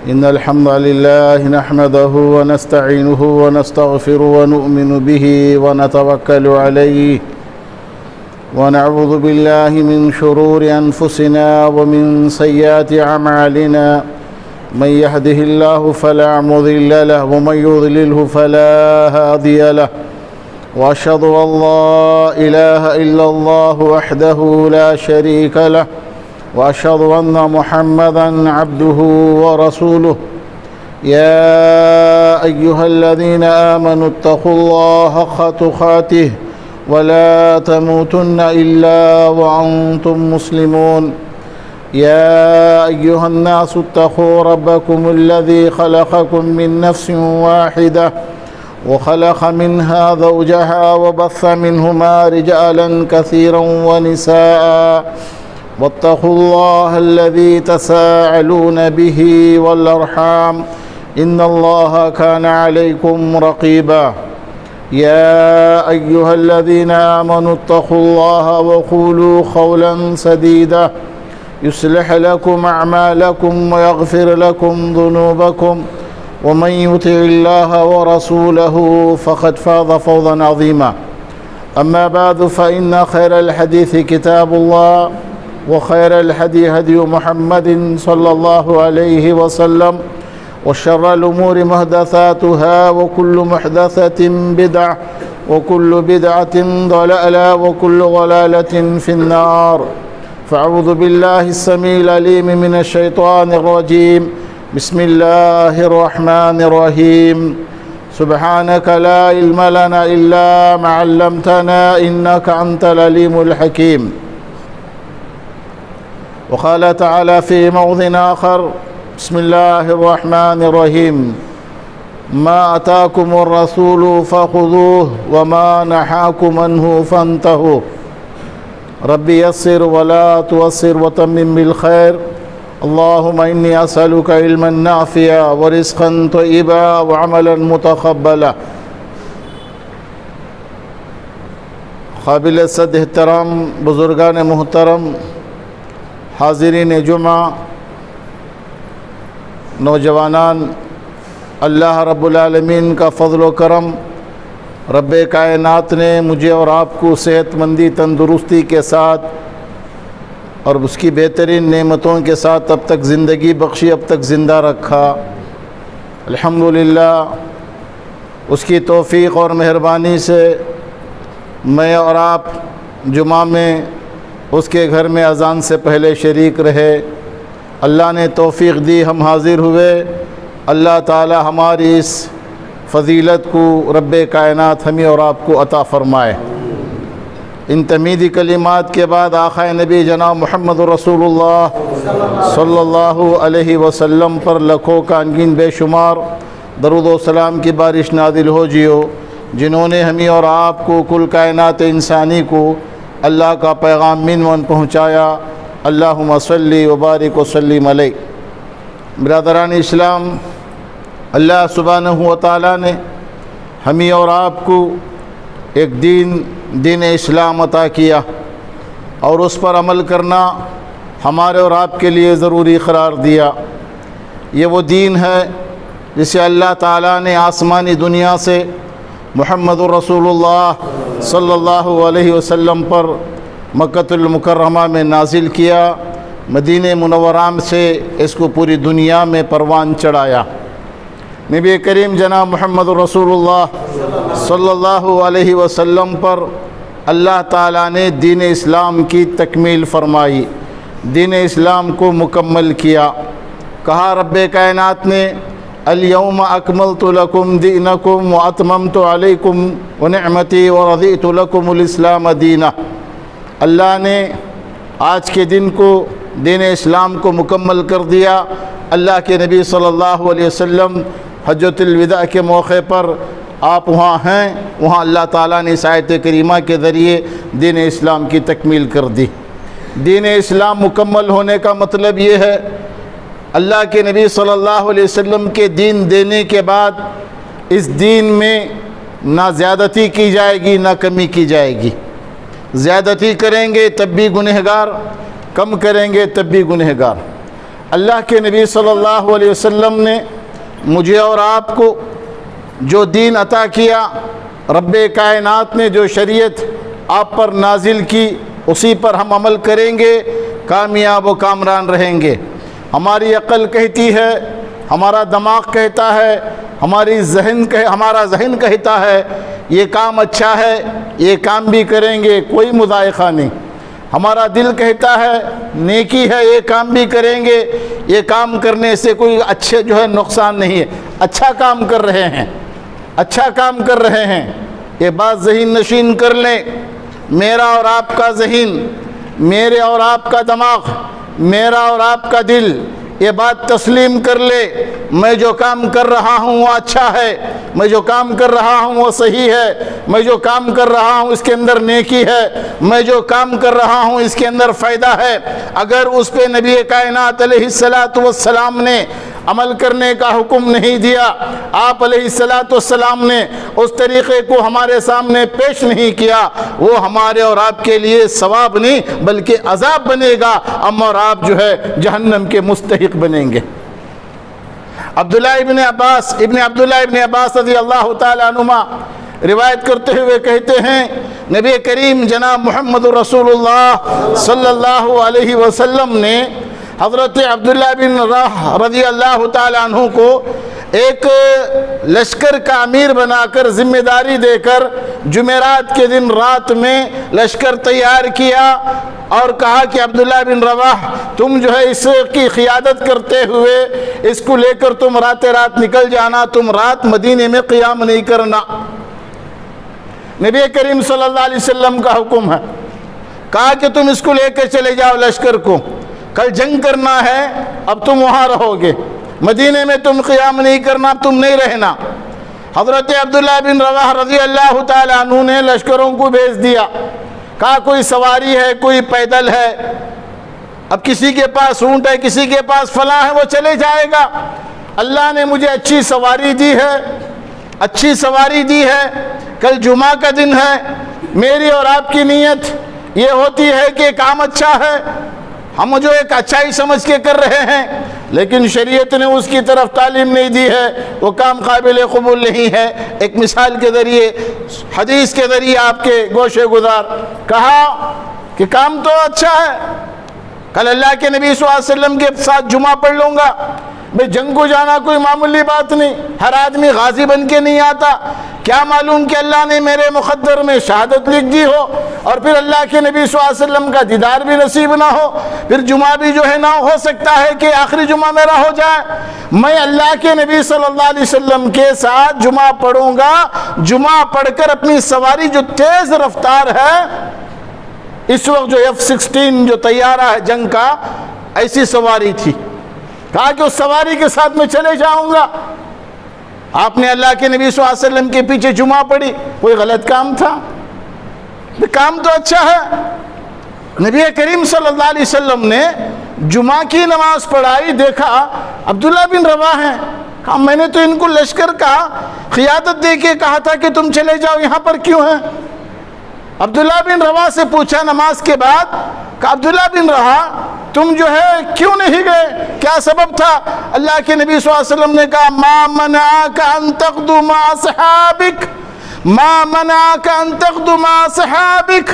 إن الحمد لله نحمده ونستعينه ونستغفره ونؤمن به ونتوكل عليه ونعوذ بالله من شرور أنفسنا ومن سيئات أعمالنا من يهده الله فلا مضل له ومن يضلله فلا هادي له وأشهد أن لا إله إلا الله وحده لا شريك له وأشهد أن محمدًا عبده ورسوله يا أيها الذين آمنوا اتقوا الله حق تقاته ولا تموتن إلا وأنتم مسلمون يا أيها الناس اتقوا ربكم الذي خلقكم من نفس واحدة وخلق منها زوجها وبث منهما رجالا كثيرا ونساء واتقوا الله الذي تساءلون به والأرحام إن الله كان عليكم رقيبا يا أيها الذين آمنوا اتقوا الله وقولوا قولا سديدا يصلح لكم أعمالكم ويغفر لكم ذنوبكم ومن يطع الله ورسوله فقد فاز فوزا عظيما أما بعد فإن خير الحديث كتاب الله وخير الهدي هدي محمد صلى الله عليه وسلم وشر الأمور محدثاتها وكل محدثة بدعة وكل بدعة ضلالة وكل ضلالة في النار فأعوذ بالله السميع العليم من الشيطان الرجيم بسم الله الرحمن الرحيم سبحانك لا علم لنا إلا ما علمتنا إنك أنت العليم الحكيم وقال تعالى في موضع آخر بسم الله الرحمن الرحيم ما أتاكم الرسول فخذوه وما نهاكم عنه فانتهوا ربي يسر ولا تعسر وتمم بالخير اللهم إني أسألك علما نافعا ورزقا طيبا وعملا متقبلا قابل صد احترام بزرگان محترم حاضرین جمعہ نوجوانان اللہ رب العالمین کا فضل و کرم رب کائنات نے مجھے اور آپ کو صحت مندی تندرستی کے ساتھ اور اس کی بہترین نعمتوں کے ساتھ اب تک زندگی بخشی اب تک زندہ رکھا الحمدللہ اس کی توفیق اور مہربانی سے میں اور آپ جمعہ میں اس کے گھر میں اذان سے پہلے شریک رہے اللہ نے توفیق دی ہم حاضر ہوئے اللہ تعالی ہماری اس فضیلت کو رب کائنات ہمیں اور آپ کو عطا فرمائے ان تمیدی کلمات کے بعد آقا نبی جناب محمد رسول اللہ صلی اللہ علیہ وسلم پر لکھوں کا انگین بے شمار درود و سلام کی بارش نازل ہو جیو جنہوں نے ہمیں اور آپ کو کل کائنات انسانی کو اللہ کا پیغام من من پہنچایا اللہم صلی وبارک وسلم علیہ برادران اسلام اللہ سبحانہ و تعالیٰ نے ہمیں اور آپ کو ایک دین اسلام عطا کیا اور اس پر عمل کرنا ہمارے اور آپ کے لیے ضروری قرار دیا یہ وہ دین ہے جسے اللہ تعالیٰ نے آسمانی دنیا سے محمد الرسول اللہ صلی اللہ علیہ وسلم پر مکۃ المکرمہ میں نازل کیا مدینہ منورہ سے اس کو پوری دنیا میں پروان چڑھایا نبی کریم جناب محمد رسول اللہ صلی اللہ علیہ وسلم پر اللہ تعالیٰ نے دین اسلام کی تکمیل فرمائی دین اسلام کو مکمل کیا کہا رب کائنات نے الیوم اکملت لکم دینکم واتممت علیکم ونعمتی ورضیت لکم الاسلام دینا اللہ نے آج کے دن کو دین اسلام کو مکمل کر دیا اللہ کے نبی صلی اللہ علیہ وسلم حجۃ الوداع کے موقع پر آپ وہاں ہیں وہاں اللہ تعالیٰ نے اس آیت کریمہ کے ذریعے دین اسلام کی تکمیل کر دی دین اسلام مکمل ہونے کا مطلب یہ ہے اللہ کے نبی صلی اللہ علیہ وسلم کے دین دینے کے بعد اس دین میں نہ زیادتی کی جائے گی نہ کمی کی جائے گی زیادتی کریں گے تب بھی گنہگار کم کریں گے تب بھی گنہگار اللہ کے نبی صلی اللہ علیہ وسلم نے مجھے اور آپ کو جو دین عطا کیا، رب کائنات نے جو شریعت آپ پر نازل کی، اسی پر ہم عمل کریں گے، کامیاب و کامران رہیں گے۔ ہماری عقل کہتی ہے، ہمارا دماغ کہتا ہے، ہمارا ذہن کہتا ہے یہ کام اچھا ہے، یہ کام بھی کریں گے، کوئی مضائقہ نہیں۔ ہمارا دل کہتا ہے نیکی ہے، یہ کام بھی کریں گے، یہ کام کرنے سے کوئی اچھے نقصان نہیں ہے، اچھا کام کر رہے ہیں، اچھا کام کر رہے ہیں۔ یہ بات ذہن نشین کر لیں، میرا اور آپ کا ذہن، میرے اور آپ کا دماغ، میرا اور آپ کا دل یہ بات تسلیم کر لے، میں جو کام کر رہا ہوں وہ اچھا ہے، میں جو کام کر رہا ہوں وہ صحیح ہے، میں جو کام کر رہا ہوں اس کے اندر نیکی ہے، میں جو کام کر رہا ہوں اس کے اندر فائدہ ہے۔ اگر اس پہ نبی کائنات علیہ السلام نے عمل کرنے کا حکم نہیں دیا، آپ علیہ السلام نے اس طریقے کو ہمارے سامنے پیش نہیں کیا، وہ ہمارے اور آپ کے لیے ثواب نہیں بلکہ عذاب بنے گا، ہم اور آپ جہنم کے مستحق بنیں گے۔ عبداللہ ابن عباس رضی اللہ تعالی عنہما روایت کرتے ہوئے کہتے ہیں، نبی کریم جناب محمد رسول اللہ صلی اللہ علیہ وسلم نے حضرت عبداللہ بن رواحہ رضی اللہ تعالی عنہ کو ایک لشکر کا امیر بنا کر ذمہ داری دے کر جمعرات کے دن رات میں لشکر تیار کیا اور کہا کہ عبداللہ بن رواحہ تم اس کی قیادت کرتے ہوئے اس کو لے کر تم رات نکل جانا، تم رات مدینے میں قیام نہیں کرنا۔ نبی کریم صلی اللہ علیہ وسلم کا حکم ہے، کہا کہ تم اس کو لے کے چلے جاؤ لشکر کو، کل جنگ کرنا ہے، اب تم وہاں رہو گے، مدینے میں تم قیام نہیں کرنا، تم نہیں رہنا۔ حضرت عبداللہ بن رواحہ رضی اللہ تعالی عنہ نے لشکروں کو بھیج دیا، کہا کوئی سواری ہے، کوئی پیدل ہے، اب کسی کے پاس اونٹ ہے، کسی کے پاس فلاں ہے، وہ چلے جائے گا۔ اللہ نے مجھے اچھی سواری دی ہے، اچھی سواری دی ہے، کل جمعہ کا دن ہے، میری اور آپ کی نیت یہ ہوتی ہے کہ کام اچھا ہے، ہم جو ایک اچھائی سمجھ کے کر رہے ہیں، لیکن شریعت نے اس کی طرف تعلیم نہیں دی ہے، وہ کام قابل قبول نہیں ہے۔ ایک مثال کے ذریعے، حدیث کے ذریعے آپ کے گوشے گزار کہا کہ کام تو اچھا ہے، کل اللہ کے نبی صلی اللہ علیہ وسلم کے ساتھ جمعہ پڑھ لوں گا۔ بھئی جنگ کو جانا کوئی معمولی بات نہیں، ہر آدمی غازی بن کے نہیں آتا، کیا معلوم کہ اللہ نے میرے مقدر میں شہادت لکھ دی ہو اور پھر اللہ کے نبی صلی اللہ علیہ وسلم کا دیدار بھی نصیب نہ ہو، پھر جمعہ بھی نہ ہو سکتا ہے کہ آخری جمعہ میرا ہو جائے۔ میں اللہ کے نبی صلی اللہ علیہ وسلم کے ساتھ جمعہ پڑھوں گا، جمعہ پڑھ کر اپنی سواری جو تیز رفتار ہے، اس وقت جو F-16 جو طیارہ ہے جنگ کا، ایسی سواری تھی، کہا کہ اس سواری کے ساتھ میں چلے جاؤں گا۔ آپ نے اللہ کے نبی صلی اللہ علیہ وسلم کے پیچھے جمعہ پڑھی، کوئی غلط کام تھا؟ کام تو اچھا ہے۔ نبی کریم صلی اللہ علیہ وسلم نے جمعہ کی نماز پڑھائی، دیکھا عبداللہ بن رواحہ ہیں، کہا میں نے تو ان کو لشکر کا قیادت دے کے کہا تھا کہ تم چلے جاؤ، یہاں پر کیوں ہیں؟ عبداللہ بن رواحہ سے پوچھا نماز کے بعد، کہ عبداللہ بن رواحہ تم کیوں نہیں گئے، کیا سبب تھا؟ اللہ کے نبی صلی اللہ علیہ وسلم نے کہا ما منعک ان تغدو مع اصحابک، ما منعک ان تغدو مع اصحابک۔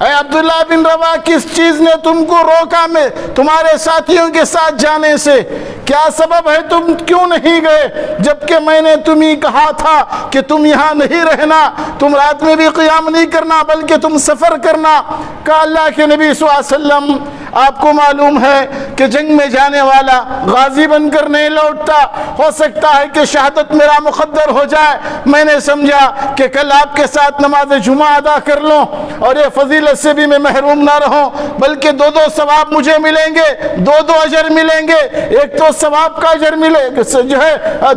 اے عبداللہ بن رواحہ کس چیز نے تم کو روکا میں تمہارے ساتھیوں کے ساتھ جانے سے؟ کیا سبب ہے تم کیوں نہیں گئے، جبکہ میں نے تمہیں کہا تھا کہ تم یہاں نہیں رہنا، تم رات میں بھی قیام نہیں کرنا بلکہ تم سفر کرنا۔ کہ اللہ کے نبی صلی اللہ علیہ وسلم آپ کو معلوم ہے کہ جنگ میں جانے والا غازی بن کر نہیں لوٹتا، ہو سکتا ہے کہ شہادت میرا مقدر ہو جائے، میں نے سمجھا کہ کل آپ کے ساتھ نماز جمعہ ادا کر لوں اور یہ فضیلت سے بھی میں محروم نہ رہوں، بلکہ دو ثواب مجھے ملیں گے، دو اجر ملیں گے، ایک تو ثواب کا اجر ملے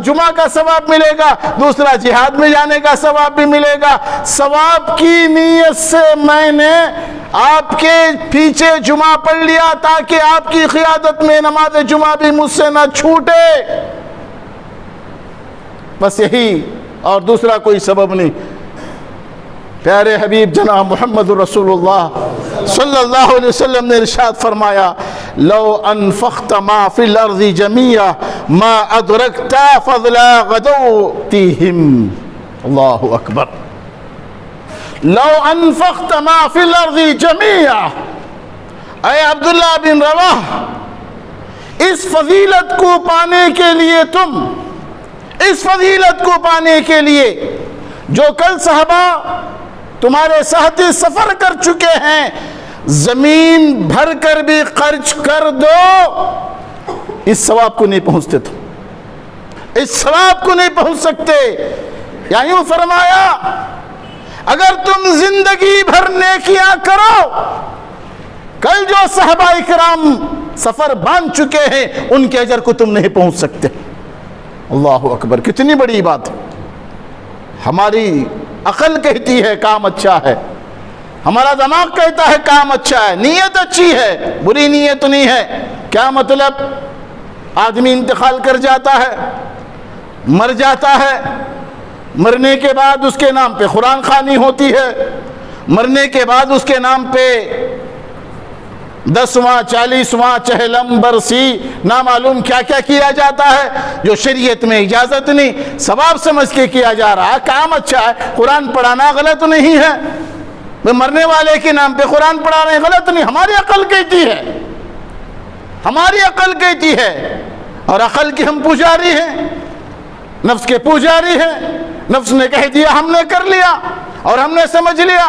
جمعہ کا ثواب ملے گا، دوسرا جہاد میں جانے کا ثواب بھی ملے گا۔ ثواب کی نیت سے میں نے آپ کے پیچھے جمعہ پڑھ لیا تاکہ آپ کی قیادت میں نماز جمعہ بھی مجھ سے نہ چھوٹے، بس یہی، اور دوسرا کوئی سبب نہیں۔ پیارے حبیب جناب محمد رسول اللہ صلی اللہ علیہ وسلم نے ارشاد فرمایا لو انفقت ما فی الارض جميعا ما ادرکت فضل غدوتهم. اللہ اکبر. لو انفقت ما فی الارض جميعا. اے عبداللہ بن رواحہ، اس فضیلت کو پانے کے لیے اس فضیلت کو پانے کے لیے جو کل صحابہ تمہارے ساتھ سفر کر چکے ہیں، زمین بھر کر بھی خرچ کر دو، اس ثواب کو نہیں پہنچتے تم، اس ثواب کو نہیں پہنچ سکتے. یا یوں فرمایا اگر تم زندگی بھر نیکیاں کرو، کل جو صحابہ اکرام سفر باندھ چکے ہیں ان کے اجر کو تم نہیں پہنچ سکتے. اللہ اکبر. کتنی بڑی بات. ہماری عقل کہتی ہے کام اچھا ہے، ہمارا دماغ کہتا ہے کام اچھا ہے، نیت اچھی ہے، بری نیت نہیں ہے. کیا مطلب؟ آدمی انتقال کر جاتا ہے، مر جاتا ہے، مرنے کے بعد اس کے نام پہ قرآن خوانی ہوتی ہے، مرنے کے بعد اس کے نام پہ 10واں 40واں چہلم برسی نامعلوم کیا کیا کیا جاتا ہے جو شریعت میں اجازت نہیں، ثواب سمجھ کے کیا جا رہا ہے. کام اچھا ہے، قرآن پڑھانا غلط نہیں ہے، مرنے والے کے نام پہ قرآن پڑھا رہے ہیں غلط نہیں. ہماری عقل کہتی ہے، ہماری عقل کہتی ہے، اور عقل کی ہم پجاری ہیں، نفس کے پجاری ہیں. نفس نے کہہ دیا ہم نے کر لیا اور ہم نے سمجھ لیا،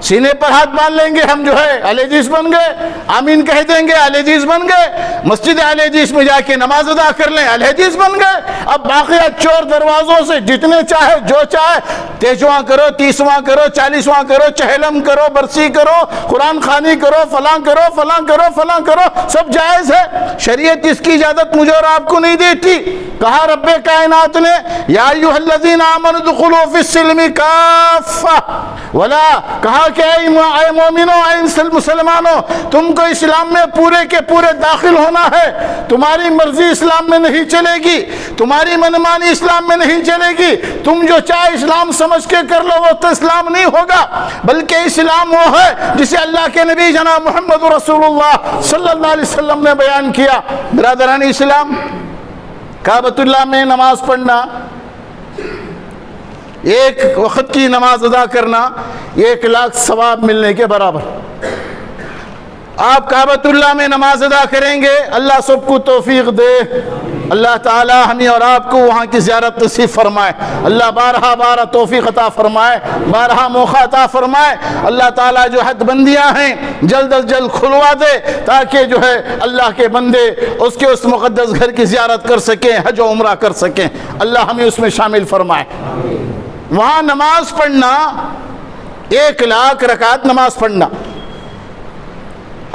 سینے پر ہاتھ باندھ لیں گے ہم جو ہے اہل حدیث بن گئے، آمین کہہ دیں گے اہل حدیث بن گئے، مسجد اہل حدیث میں جا کے نماز ادا کر لیں اہل حدیث بن گئے. اب باقیات چور دروازوں سے جتنے چاہے جو چاہے 23واں کرو، 30واں کرو، 40واں کرو، چہلم کرو، برسی کرو، قرآن خوانی کرو، فلاں کرو، فلاں کرو، فلاں کرو، سب جائز ہے. شریعت اس کی اجازت مجھے اور آپ کو نہیں دیتی. کہا رب کائنات نے یا ایھا الذین آمنوا ادخلوا فی السلم کافہ، ولا کہا کہ اے مومنوں، اے مسلمانوں، تم کو اسلام میں پورے کے پورے داخل ہونا ہے. تمہاری مرضی اسلام میں نہیں چلے گی، تمہاری منمانی اسلام میں نہیں چلے گی. تم جو چاہے اسلام سمجھ کے کر لو وہ تو اسلام نہیں ہوگا، بلکہ اسلام وہ ہے جسے اللہ کے نبی جناب محمد رسول اللہ صلی اللہ علیہ وسلم نے بیان کیا. برادران اسلام، کعبۃ اللہ میں نماز پڑھنا، ایک وقت کی نماز ادا کرنا 1,00,000 ثواب ملنے کے برابر. آپ کعبۃ اللہ میں نماز ادا کریں گے، اللہ سب کو توفیق دے. اللہ تعالی ہمیں اور آپ کو وہاں کی زیارت نصیب فرمائے. اللہ بارہا توفیق عطا فرمائے، بارہا موقع عطا فرمائے. اللہ تعالی جو حد بندیاں ہیں جلد از جلد کھلوا دے تاکہ جو ہے اللہ کے بندے اس کے اس مقدس گھر کی زیارت کر سکیں، حج و عمرہ کر سکیں. اللہ ہمیں اس میں شامل فرمائے. وہاں نماز پڑھنا 1,00,000 رکعت نماز پڑھنا.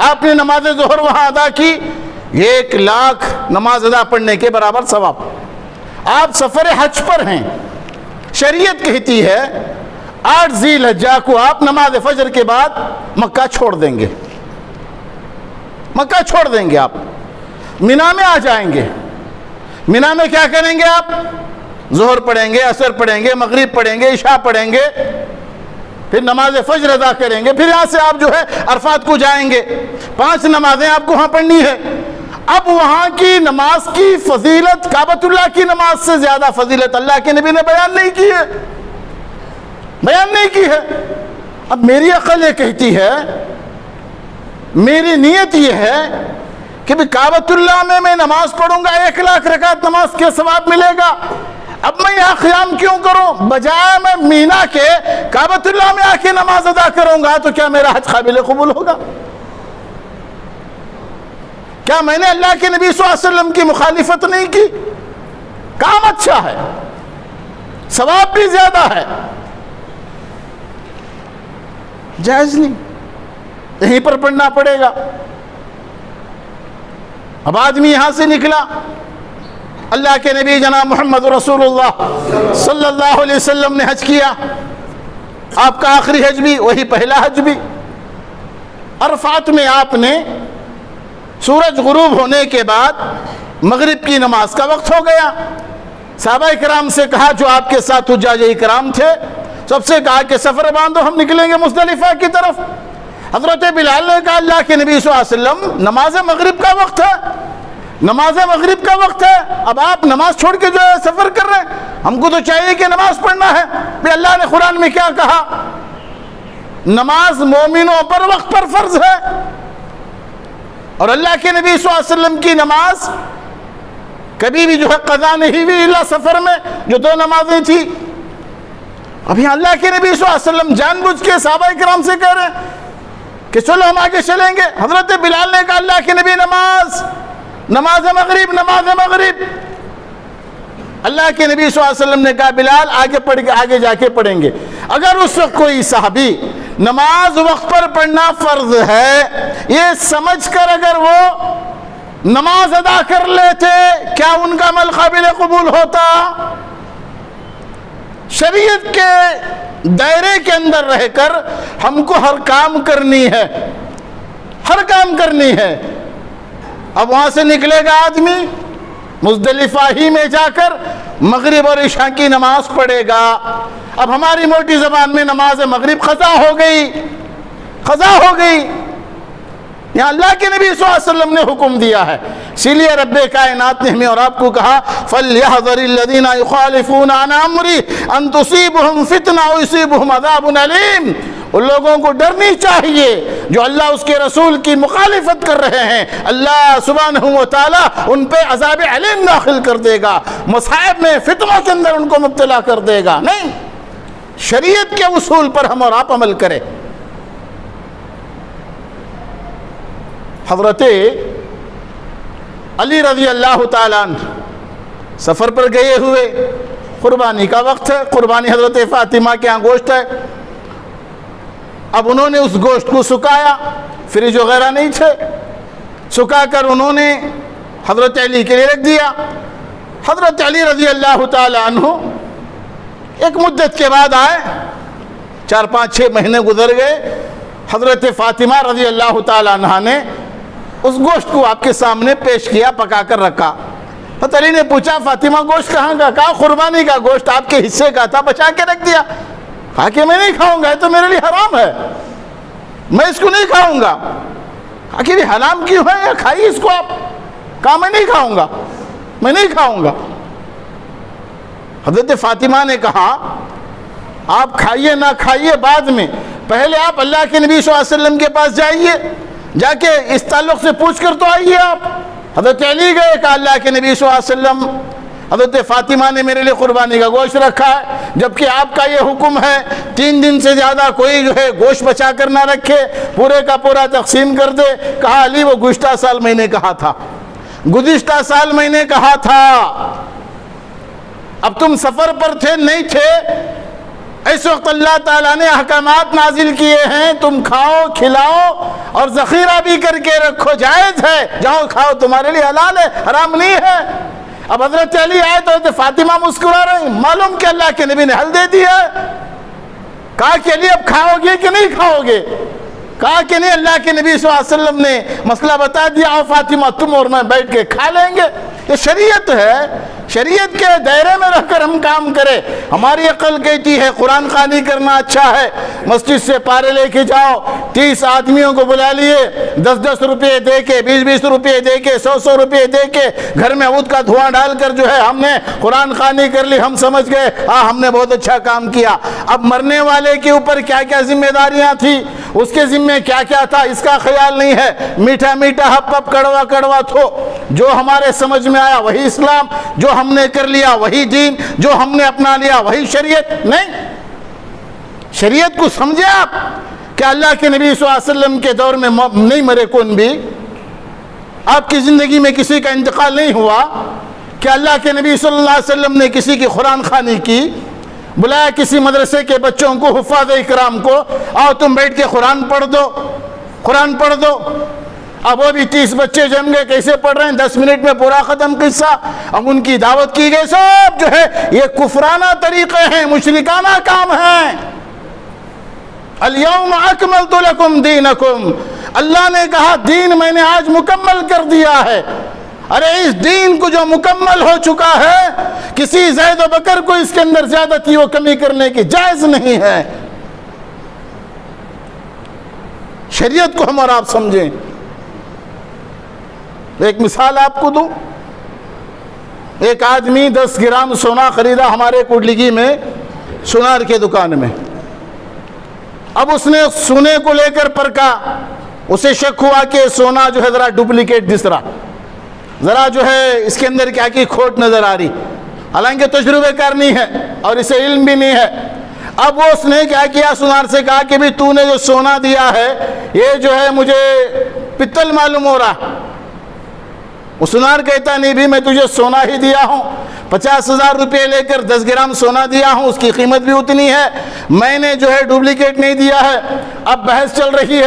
آپ نے نماز ظہر وہاں ادا کی، 1,00,000 نماز ادا پڑھنے کے برابر ثواب. آپ سفر حج پر ہیں، شریعت کہتی ہے 8 ذی الحجہ کو آپ نماز فجر کے بعد مکہ چھوڑ دیں گے، مکہ چھوڑ دیں گے، آپ مینا میں آ جائیں گے. مینا میں کیا کریں گے؟ آپ ظہر پڑھیں گے، عصر پڑھیں گے، مغرب پڑھیں گے، عشاء پڑھیں گے، پھر نماز فجر ادا کریں گے. پھر یہاں سے آپ جو ہے عرفات کو جائیں گے. 5 نمازیں آپ کو وہاں پڑھنی ہے. اب وہاں کی نماز کی فضیلت کعبۃ اللہ کی نماز سے زیادہ فضیلت اللہ کے نبی نے بیان نہیں کی ہے، بیان نہیں کی ہے. اب میری عقل یہ کہتی ہے، میری نیت یہ ہے کہ کعبۃ اللہ میں نماز پڑھوں گا، 1,00,000 رکعت نماز کے ثواب ملے گا. اب میں یہاں قیام کیوں کروں؟ بجائے میں مینا کے کعبۃ اللہ میں آ کے نماز ادا کروں گا تو کیا میرا حج قابل قبول ہوگا؟ کیا میں نے اللہ کے نبی صلی اللہ علیہ وسلم کی مخالفت نہیں کی؟ کام اچھا ہے، ثواب بھی زیادہ ہے، جائز نہیں، یہیں پر پڑھنا پڑے گا. اب آدمی یہاں سے نکلا، اللہ کے نبی جناب محمد رسول اللہ صلی اللہ علیہ وسلم نے حج کیا. آپ کا آخری حج بھی وہی پہلا حج بھی. عرفات میں آپ نے سورج غروب ہونے کے بعد مغرب کی نماز کا وقت ہو گیا. صحابہ کرام سے کہا جو آپ کے ساتھ حجاج کرام تھے، سب سے کہا کہ سفر باندھو، ہم نکلیں گے مزدلفہ کی طرف. حضرت بلال نے کہا اللہ کے نبی صلی اللہ علیہ وسلم نماز مغرب کا وقت ہے، نماز مغرب کا وقت ہے، اب آپ نماز چھوڑ کے جو ہے سفر کر رہے ہیں، ہم کو تو چاہیے کہ نماز پڑھنا ہے۔ بھی اللہ نے قرآن میں کیا کہا؟ نماز مومنوں پر وقت پر فرض ہے، اور اللہ کے نبی صلی اللہ علیہ وسلم کی نماز کبھی بھی جو ہے قضا نہیں ہوئی الا سفر میں، جو 2 نمازیں تھی۔ اب یہاں اللہ کے نبی صلی اللہ علیہ وسلم جان بوجھ کے صحابہ کرام سے کہہ رہے ہیں کہ چلو ہم آگے چلیں گے۔ حضرت بلال نے کہا اللہ کے نبی نماز مغرب، نماز مغرب۔ اللہ کے نبی صلی اللہ علیہ وسلم نے کہا بلال آگے جا کے پڑھیں گے۔ اگر اس وقت کوئی صحابی نماز وقت پر پڑھنا فرض ہے یہ سمجھ کر اگر وہ نماز ادا کر لیتے، کیا ان کا عمل قابل قبول ہوتا؟ شریعت کے دائرے کے اندر رہ کر ہم کو ہر کام کرنی ہے، ہر کام کرنی ہے۔ اب وہاں سے نکلے گا آدمی، مزدلفہ ہی میں جا کر مغرب اور عشاء کی نماز پڑھے گا۔ اب ہماری موٹی زبان میں نماز مغرب قضا ہو گئی، قضا ہو گئی۔ یہاں اللہ کے نبی صلی اللہ علیہ وسلم نے حکم دیا ہے، اسی لیے رب کائنات نے ہمیں اور آپ کو کہا فَلْيَحْذَرِ الَّذِينَ يُخَالِفُونَ عَنْ أَمْرِهِ أَن تُصِيبُهُمْ فِتْنَةٌ أَوْ يُصِيبُهُمْ عَذَابٌ أَلِيمٌ۔ ان لوگوں کو ڈرنی چاہیے جو اللہ اس کے رسول کی مخالفت کر رہے ہیں، اللہ سبحانہ و تعالیٰ ان پہ عذاب علیم داخل کر دے گا، مصائب میں فتنوں کے اندر ان کو مبتلا کر دے گا۔ نہیں، شریعت کے اصول پر ہم اور آپ عمل کریں۔ حضرت علی رضی اللہ تعالیٰ عنہ سفر پر گئے ہوئے، قربانی کا وقت ہے، قربانی حضرت فاطمہ کے ہاں گوشت ہے۔ اب انہوں نے اس گوشت کو سکایا، فریج وغیرہ نہیں تھے، سکا کر انہوں نے حضرت علی کے لیے رکھ دیا۔ حضرت علی رضی اللہ تعالیٰ عنہ ایک مدت کے بعد آئے، 4-5-6 مہینے گزر گئے، حضرت فاطمہ رضی اللہ تعالیٰ عنہ نے اس گوشت کو آپ کے سامنے پیش کیا، پکا کر رکھا۔ حضرت علی نے پوچھا فاطمہ گوشت کہاں کا؟ کہا قربانی کا گوشت آپ کے حصے کا تھا، بچا کے رکھ دیا۔ کہا کہ میں نہیں کھاؤں گا، یہ تو میرے لیے حرام ہے، میں اس کو نہیں کھاؤں گا۔ کہا کہ حرام کیوں ہے، کھائیے اس کو آپ۔ کہا میں نہیں کھاؤں گا، میں نہیں کھاؤں گا۔ حضرت فاطمہ نے کہا آپ کھائیے نہ کھائیے بعد میں، پہلے آپ اللہ کے نبی صلی اللہ علیہ وسلم کے پاس جائیے، جا کے اس تعلق سے پوچھ کر تو آئیے آپ۔ حضرت علی گئے، کہا اللہ کے نبی صلی اللہ علیہ وسلم حضرت فاطمہ نے میرے لیے قربانی کا گوشت رکھا ہے، جبکہ آپ کا یہ حکم ہے 3 دن سے زیادہ کوئی جو ہے گوشت بچا کر نہ رکھے، پورے کا پورا تقسیم کر دے۔ کہا علی وہ گزشتہ سال میں نے کہا تھا، گزشتہ سال میں نے کہا تھا، اب تم سفر پر تھے نہیں تھے، اس وقت اللہ تعالیٰ نے احکامات نازل کیے ہیں، تم کھاؤ کھلاؤ اور ذخیرہ بھی کر کے رکھو، جائز ہے، جاؤ کھاؤ، تمہارے لیے حلال ہے، حرام نہیں ہے۔ اب حضرت علی آئے تو حضرت فاطمہ مسکرا رہے ہیں، معلوم کہ اللہ کے نبی نے حل دے دیا ہے۔ کہا کہ علی اب کھاؤ گے کہ نہیں کھاؤ گے؟ کہا کہ نہیں، اللہ کے نبی صلی اللہ علیہ وسلم نے مسئلہ بتا دیا، اور فاطمہ تم اور میں بیٹھ کے کھا لیں گے۔ یہ شریعت ہے، شریعت کے دائرے میں رہ کر ہم کام کریں۔ ہماری عقل کہتی ہے قرآن خوانی کرنا اچھا ہے، مسجد سے پارے لے کے جاؤ، 30 آدمیوں کو بلا لیے، 10-10 روپے دے کے، 20-20 روپے دے کے، 100-100 روپے دے کے، گھر میں عود کا دھواں ڈال کر جو ہے ہم نے قرآن خوانی کر لی، ہم سمجھ گئے ہم نے بہت اچھا کام کیا۔ اب مرنے والے کے اوپر کیا کیا ذمہ داریاں تھیں، اس کے ذمہ کیا کیا تھا، اس کا خیال نہیں ہے۔ میٹھا میٹھا ہپ ہپ کڑوا کڑوا تھو، جو ہمارے سمجھ میں آیا وہی اسلام، جو ہم نے کر لیا وہی دین، جو ہم نے اپنا لیا وہی شریعت۔ نہیں، شریعت کو سمجھے آپ کہ اللہ کے نبی صلی اللہ علیہ وسلم کے دور میں نہیں مرے کون بھی، آپ کی زندگی میں کسی کا انتقال نہیں ہوا کہ اللہ کے نبی صلی اللہ علیہ وسلم نے کسی کی قرآن خوانی کی، بلایا کسی مدرسے کے بچوں کو، حفاظ اکرام کو، آؤ تم بیٹھ کے قرآن پڑھ دو، قرآن پڑھ دو۔ اب وہ بھی 30 بچے جم گئے، کیسے پڑھ رہے ہیں، 10 منٹ میں پورا ختم قصہ۔ اب ان کی دعوت کی گئی، سب جو ہے یہ کفرانہ طریقے ہیں، مشرکانہ کام ہیں۔ اليوم اکملت لکم دینکم، اللہ نے کہا دین میں نے آج مکمل کر دیا ہے۔ ارے اس دین کو جو مکمل ہو چکا ہے، کسی زید و بکر کو اس کے اندر زیادتی و کمی کرنے کی جائز نہیں ہے۔ شریعت کو ہم اور آپ سمجھیں۔ ایک مثال آپ کو دوں، ایک آدمی 10 گرام سونا خریدا ہمارے کوڈلگی میں سونار کے دکان میں۔ اب اس نے سونے کو لے کر پرکھا، اسے شک ہوا کہ سونا جو ہے ذرا ڈپلیکیٹ دس رہا، ذرا جو ہے اس کے اندر کیا کی کھوٹ نظر آ رہی، حالانکہ تجربے کار نہیں ہے اور اسے علم بھی نہیں ہے۔ اب وہ اس نے کیا کیا، سونار سے کہا کہ بھی تو نے جو سونا دیا ہے یہ جو ہے مجھے پتل معلوم ہو رہا۔ وہ سونار کہتا نہیں بھی میں تجھے سونا ہی دیا ہوں، 50,000 روپے لے کر 10 گرام سونا دیا ہوں، اس کی قیمت بھی اتنی ہے، میں نے جو ہے ڈپلیکیٹ نہیں دیا ہے۔ اب بحث چل رہی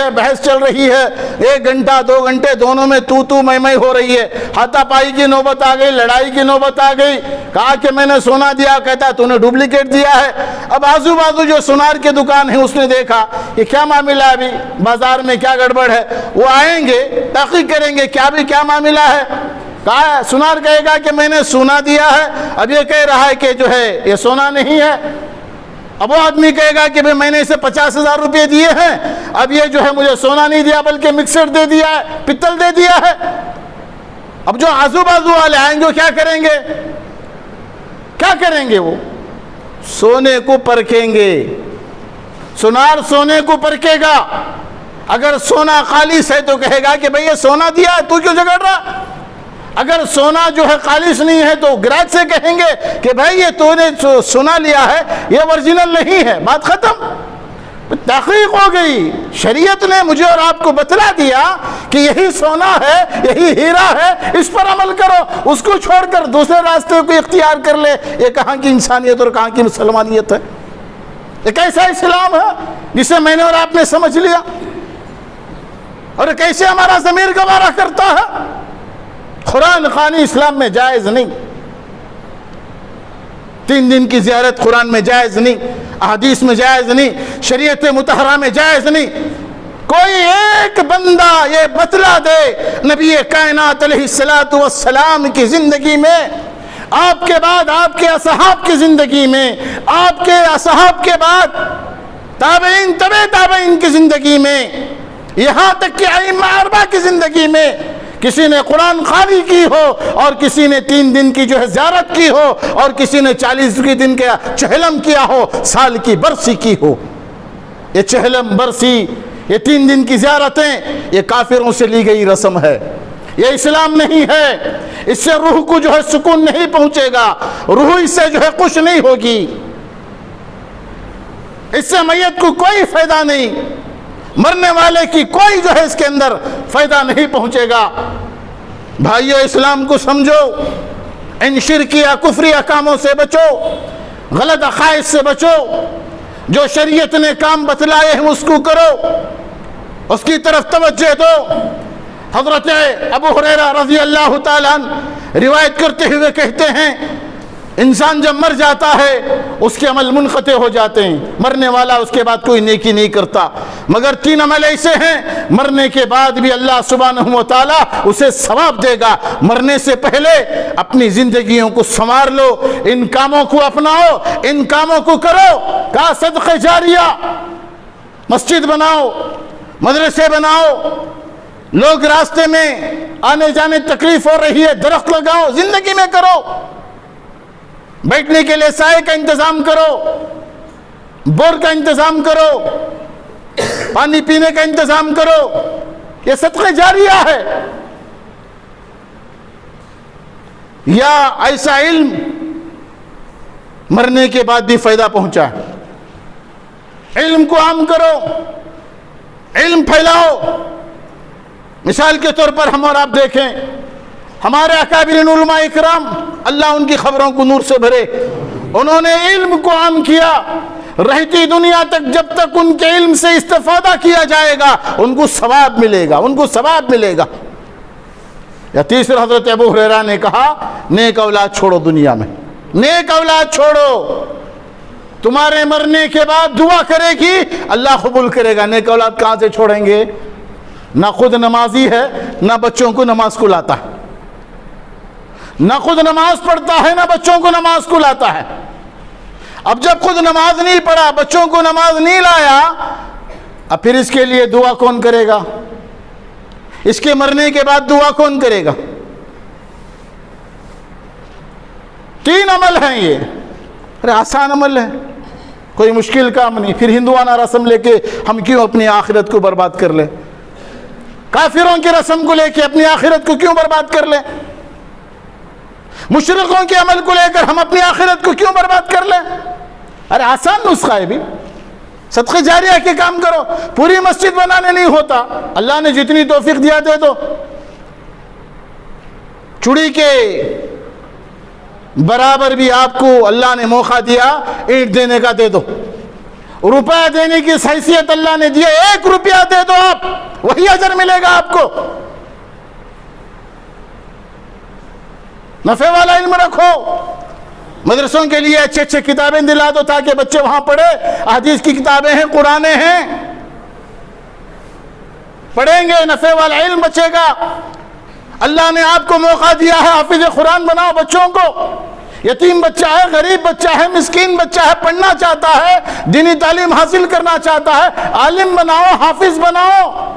ہے 1 گھنٹہ 2 گھنٹے دونوں میں تو میں ہو رہی ہے، ہاتھا پائی کی نوبت آ گئی، لڑائی کی نوبت آ گئی۔ کہا کہ میں نے سونا دیا، کہتا تو نے ڈپلیکیٹ دیا ہے۔ اب آزو بازو جو سونار کی دکان ہے اس نے دیکھا یہ کیا معاملہ ہے، ابھی بازار میں کیا گڑبڑ ہے، وہ آئیں گے تحقیق کریں گے کیا معاملہ ہے۔ کہا سونار کہے گا کہ میں نے سونا دیا ہے، اب یہ کہہ رہا ہے کہ جو ہے یہ سونا نہیں ہے۔ اب وہ آدمی کہے گا کہ میں نے اسے 50,000 روپے دیے ہیں، اب یہ جو ہے مجھے سونا نہیں دیا بلکہ مکسر دے دیا ہے، پتل دے دیا ہے۔ اب جو آزو بازو والے آئیں گے وہ کیا کریں گے، وہ سونے کو پرکھیں گے۔ سونار سونے کو پرکھے گا، اگر سونا خالص ہے تو کہے گا کہ بھئی یہ سونا دیا ہے تو کیوں جھگڑ رہا، اگر سونا جو ہے خالص نہیں ہے تو گراہک سے کہیں گے کہ بھائی یہ تو نے سونا لیا ہے یہ اوریجنل نہیں ہے، بات ختم۔ تحقیق ہو گئی، شریعت نے مجھے اور آپ کو بتلا دیا کہ یہی سونا ہے، یہی ہیرا ہے، اس پر عمل کرو، اس کو چھوڑ کر دوسرے راستے کو اختیار کر لے۔ یہ کہاں کی انسانیت اور کہاں کی مسلمانیت ہے؟ ایک ایسا اسلام ہے جسے میں نے اور آپ نے سمجھ لیا، اور کیسے ہمارا ضمیر گوارا کرتا ہے۔ قرآن خوانی اسلام میں جائز نہیں، 3 دن کی زیارت قرآن میں جائز نہیں، احادیث میں جائز نہیں، شریعت مطہرہ میں جائز نہیں۔ کوئی ایک بندہ یہ بتلا دے نبی کائنات علیہ السلام کی زندگی میں، آپ کے بعد آپ کے اصحاب کی زندگی میں، آپ کے اصحاب کے بعد تابعین تبع تابعین کی زندگی میں، یہاں تک کہ ائمہ 4 کی زندگی میں کسی نے قرآن خوانی کی ہو اور کسی نے 3 دن کی جو ہے زیارت کی ہو اور کسی نے 40 دن کا چہلم کیا ہو، سال کی برسی کی ہو۔ یہ چہلم برسی، یہ 3 دن کی زیارتیں، یہ کافروں سے لی گئی رسم ہے، یہ اسلام نہیں ہے۔ اس سے روح کو جو ہے سکون نہیں پہنچے گا، روح اس سے جو ہے خوش نہیں ہوگی، اس سے میت کو کوئی فائدہ نہیں، مرنے والے کی کوئی جو ہے اس کے اندر فائدہ نہیں پہنچے گا۔ بھائیو اسلام کو سمجھو، ان شرکی یا کفری کاموں سے بچو، غلط عقائد سے بچو، جو شریعت نے کام بتلائے ہیں اس کو کرو، اس کی طرف توجہ دو۔ حضرت ابو ہریرہ رضی اللہ تعالیٰ عنہ روایت کرتے ہوئے کہتے ہیں انسان جب مر جاتا ہے اس کے عمل منقطع ہو جاتے ہیں، مرنے والا اس کے بعد کوئی نیکی نہیں کرتا، مگر 3 عمل ایسے ہیں مرنے کے بعد بھی اللہ سبحانہ و تعالیٰ اسے ثواب دے گا۔ مرنے سے پہلے اپنی زندگیوں کو سنوار لو، ان کاموں کو اپناؤ، ان کاموں کو کرو۔ کہا صدقہ جاریہ، مسجد بناؤ، مدرسے بناؤ، لوگ راستے میں آنے جانے تکلیف ہو رہی ہے درخت لگاؤ، زندگی میں کرو، بیٹھنے کے لیے سائے کا انتظام کرو، بور کا انتظام کرو، پانی پینے کا انتظام کرو، یہ صدقہ جاریہ ہے۔ یا ایسا علم مرنے کے بعد بھی فائدہ پہنچا ہے، علم کو عام کرو، علم پھیلاؤ۔ مثال کے طور پر ہم اور آپ دیکھیں ہمارے اکابرین علماء اکرام، اللہ ان کی خبروں کو نور سے بھرے، انہوں نے علم کو عام کیا، رہتی دنیا تک جب تک ان کے علم سے استفادہ کیا جائے گا ان کو ثواب ملے گا، ان کو ثواب ملے گا۔ یا تیسرے حضرت ابو ہریرہ نے کہا نیک اولاد چھوڑو، دنیا میں نیک اولاد چھوڑو، تمہارے مرنے کے بعد دعا کرے گی اللہ قبول کرے گا۔ نیک اولاد کہاں سے چھوڑیں گے؟ نہ خود نمازی ہے، نہ بچوں کو نماز کو لاتا ہے، نہ خود نماز پڑھتا ہے، نہ بچوں کو نماز کو لاتا ہے۔ اب جب خود نماز نہیں پڑھا، بچوں کو نماز نہیں لایا، اب پھر اس کے لیے دعا کون کرے گا؟ اس کے مرنے کے بعد دعا کون کرے گا؟ 3 عمل ہیں یہ. ارے آسان عمل ہے، کوئی مشکل کام نہیں. پھر ہندوانہ رسم لے کے ہم کیوں اپنی آخرت کو برباد کر لیں؟ کافروں کی رسم کو لے کے اپنی آخرت کو کیوں برباد کر لیں؟ مشرکوں کے عمل کو لے کر ہم اپنی آخرت کو کیوں برباد کر لیں؟ ارے آسان نسخہ ہے بھی. صدقہ جاریہ کے کام کرو. پوری مسجد بنانے نہیں ہوتا، اللہ نے جتنی توفیق دیا دے دو. چڑی کے برابر بھی آپ کو اللہ نے موقع دیا اینٹ دینے کا، دے دو. روپیہ دینے کی حیثیت اللہ نے دیا، 1 روپیہ دے دو آپ، وہی اجر ملے گا آپ کو. نفع والا علم رکھو. مدرسوں کے لیے اچھے اچھے کتابیں دلا دو تاکہ بچے وہاں پڑھے. حدیث کی کتابیں ہیں، قرآنیں ہیں، پڑھیں گے، نفع والا علم بچے گا. اللہ نے آپ کو موقع دیا ہے، حافظ قرآن بناؤ بچوں کو. یتیم بچہ ہے، غریب بچہ ہے، مسکین بچہ ہے، پڑھنا چاہتا ہے، دینی تعلیم حاصل کرنا چاہتا ہے، عالم بناؤ، حافظ بناؤ،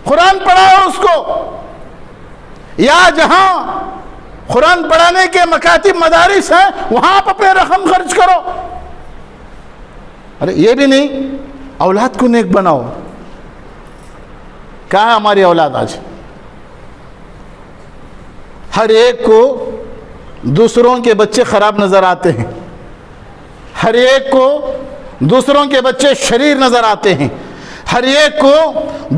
قرآن پڑھاؤ اس کو. یا جہاں قرآن پڑھانے کے مکاتب مدارس ہیں وہاں آپ اپنے رقم خرچ کرو. ارے یہ بھی نہیں، اولاد کو نیک بناؤ. کہاں ہے ہماری اولاد آج؟ ہر ایک کو دوسروں کے بچے خراب نظر آتے ہیں، ہر ایک کو دوسروں کے بچے شریر نظر آتے ہیں، ہر ایک کو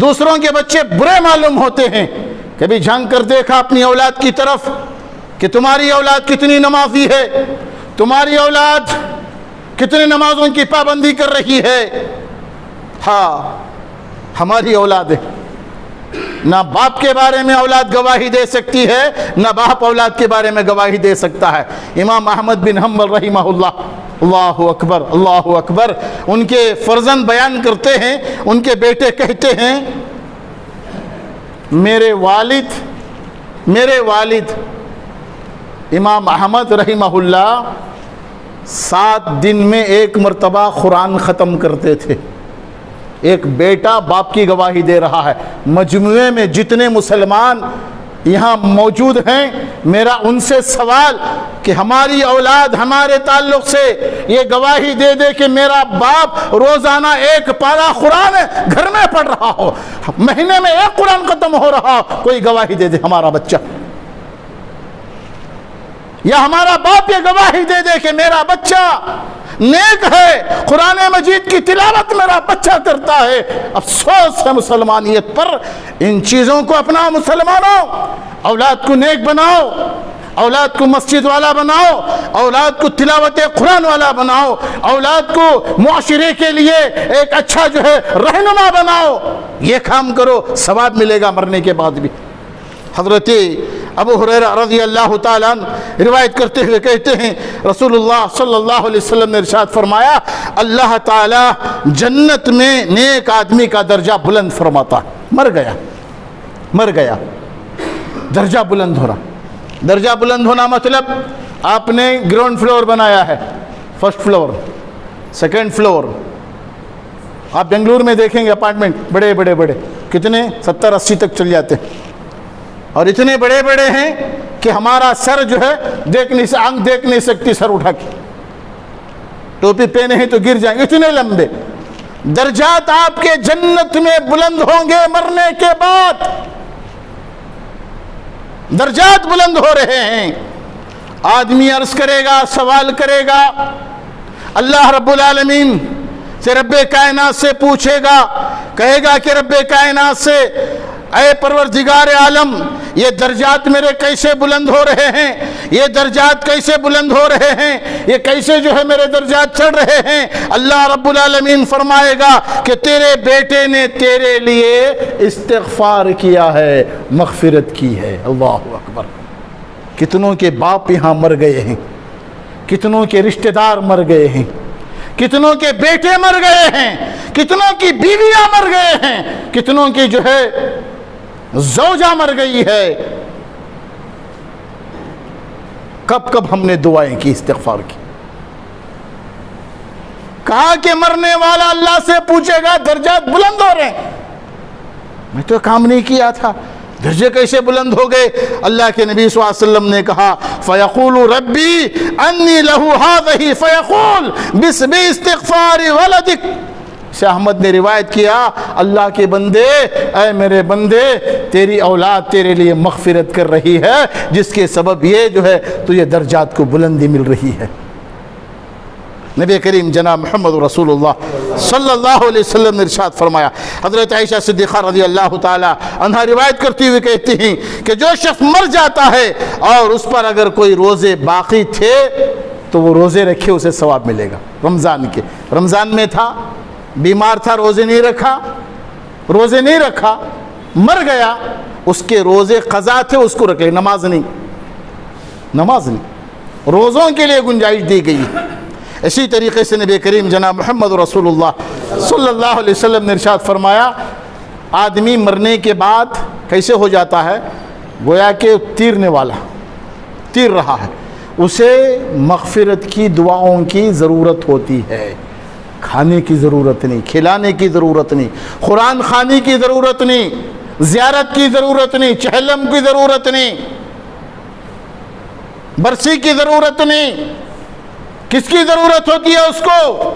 دوسروں کے بچے برے معلوم ہوتے ہیں. کبھی جھانک کر دیکھا اپنی اولاد کی طرف کہ تمہاری اولاد کتنی نمازی ہے، تمہاری اولاد کتنی نمازوں کی پابندی کر رہی ہے؟ ہاں ہماری اولاد ہے. نہ باپ کے بارے میں اولاد گواہی دے سکتی ہے، نہ باپ اولاد کے بارے میں گواہی دے سکتا ہے. امام احمد بن حنبل رحمہ اللہ، اللہ اکبر اللہ اکبر، ان کے فرزند بیان کرتے ہیں، ان کے بیٹے کہتے ہیں میرے والد امام احمد رحمہ اللہ 7 دن میں 1 مرتبہ قرآن ختم کرتے تھے. ایک بیٹا باپ کی گواہی دے رہا ہے. مجموعے میں جتنے مسلمان یہاں موجود ہیں، میرا ان سے سوال کہ ہماری اولاد ہمارے تعلق سے یہ گواہی دے دے کہ میرا باپ روزانہ 1 پارہ قرآن گھر میں پڑھ رہا ہو، مہینے میں 1 قرآن ختم ہو رہا ہو، کوئی گواہی دے دے ہمارا بچہ. یا ہمارا باپ یہ گواہی دے دے کہ میرا بچہ نیک ہے، قرآن مجید کی تلاوت میرا بچہ کرتا ہے. افسوس ہے مسلمانیت پر. ان چیزوں کو اپنا مسلمانوں. اولاد کو نیک بناؤ، اولاد کو مسجد والا بناؤ، اولاد کو تلاوت قرآن والا بناؤ، اولاد کو معاشرے کے لیے ایک اچھا جو ہے رہنما بناؤ. یہ کام کرو، ثواب ملے گا مرنے کے بعد بھی. حضرت ابو ہریرہ رضی اللہ تعالیٰ عنہ روایت کرتے ہوئے کہتے ہیں رسول اللہ صلی اللہ علیہ وسلم نے ارشاد فرمایا اللہ تعالیٰ جنت میں نیک آدمی کا درجہ بلند فرماتا. مر گیا درجہ بلند ہو رہا. درجہ بلند ہونا مطلب آپ نے گراؤنڈ فلور بنایا ہے، 1st فلور 2nd فلور. آپ بنگلور میں دیکھیں گے اپارٹمنٹ بڑے کتنے 70-80 تک چل جاتے ہیں، اور اتنے بڑے ہیں کہ ہمارا سر جو ہے آنکھ دیکھ نہیں سکتی سر اٹھا کے. ٹوپی پہنے ہیں تو گر جائیں گے، اتنے لمبے. درجات آپ کے جنت میں بلند ہوں گے مرنے کے بعد. درجات بلند ہو رہے ہیں. آدمی عرض کرے گا، سوال کرے گا، اللہ رب العالمین سے رب کائنات سے پوچھے گا، کہے گا کہ رب کائنات سے اے پروردگار عالم یہ درجات میرے کیسے بلند ہو رہے ہیں، یہ درجات کیسے بلند ہو رہے ہیں، یہ کیسے جو ہے میرے درجات چڑھ رہے ہیں. اللہ رب العالمین فرمائے گا کہ تیرے بیٹے نے تیرے لیے استغفار کیا ہے، مغفرت کی ہے. اللہ اکبر. کتنوں کے باپ یہاں مر گئے ہیں، کتنوں کے رشتہ دار مر گئے ہیں، کتنوں کے بیٹے مر گئے ہیں، کتنوں کی بیویاں مر گئے ہیں، کتنوں کی جو ہے زوجہ مر گئی ہے. کب ہم نے دعائیں کی، استغفار کی. کہا کہ مرنے والا اللہ سے پوچھے گا درجات بلند ہو رہے ہیں، میں تو کام نہیں کیا تھا، درجے کیسے بلند ہو گئے؟ اللہ کے نبی صلی اللہ علیہ وسلم نے کہا فَيَقُولُ رَبِّي أَنِّي لَهُ هَذَهِ فَيَقُولُ بِاسْمِ اسْتِغْفَارِ وَلَدِكَ۔ شاہ احمد نے روایت کیا، اللہ کے بندے، اے میرے بندے، تیری اولاد تیرے لیے مغفرت کر رہی ہے، جس کے سبب یہ جو ہے تجھے درجات کو بلندی مل رہی ہے۔ نبی کریم جناب محمد رسول اللہ صلی اللہ علیہ وسلم نے ارشاد فرمایا، حضرت عائشہ صدیقہ رضی اللہ تعالی عنہا روایت کرتی ہوئی کہتی ہیں کہ جو شخص مر جاتا ہے اور اس پر اگر کوئی روزے باقی تھے تو وہ روزے رکھے، اسے ثواب ملے گا۔ رمضان کے، رمضان میں تھا، بیمار تھا، روزے نہیں رکھا، مر گیا، اس کے روزے قضا تھے، اس کو رکھ لے، نماز نہیں، روزوں کے لیے گنجائش دی گئی۔ اسی طریقے سے نبی کریم جناب محمد رسول اللہ صلی اللہ علیہ وسلم نے ارشاد فرمایا، آدمی مرنے کے بعد کیسے ہو جاتا ہے؟ گویا کہ تیر رہا ہے، اسے مغفرت کی دعاؤں کی ضرورت ہوتی ہے، کھانے کی ضرورت نہیں، کھلانے کی ضرورت نہیں، قرآن خوانی کی ضرورت نہیں، زیارت کی ضرورت نہیں، چہلم کی ضرورت نہیں، برسی کی ضرورت نہیں۔ کس کی ضرورت ہوتی ہے؟ اس کو